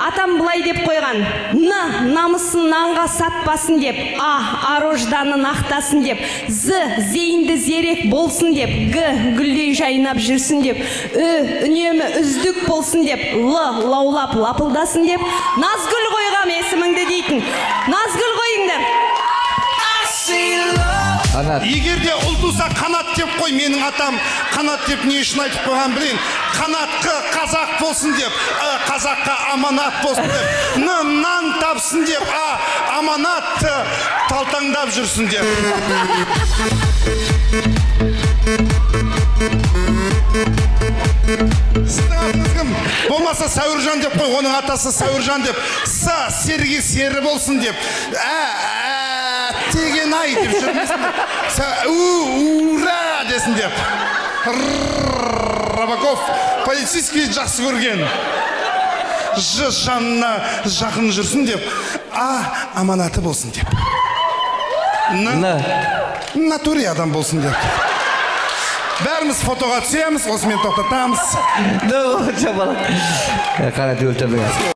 атам былай деп қойған: Н намысын нанға сатпасын деп, А арожданын ақтасын деп, З зейінді зерек болсын деп, Г гүлдей жайнап жүрсін деп, Ү үнемі үздік болсын деп, Л лаулап лапылдасын деп, Назгүл қойғам есіміңді дейтін. Назгүл қойыңдар. Егер де ұл туса қанат деп қой, менің атам қанат деп не үшін айтып қойған білейін? Қанатқы қазақ болсын деп, қазаққа аманат болсын деп, нан тапсын деп, аманатты талтаңдап жүрсін деп. Сіздің атыңыз кім? Болмаса Сәуіржан деп қой, оның атасы Сәуіржан деп. Серге сері болсын деп. Теген ай деп жүрмесін деп. Ура десін деп. Рабаков полицейский жақсы көрген. Жанына жақын жүрсін деп. Аманаты болсын деп. Натуре адам болсын деп. Бәріміз фотоға түсеміз, осымен тоқтатамыз. Қара өлтірмеңіз.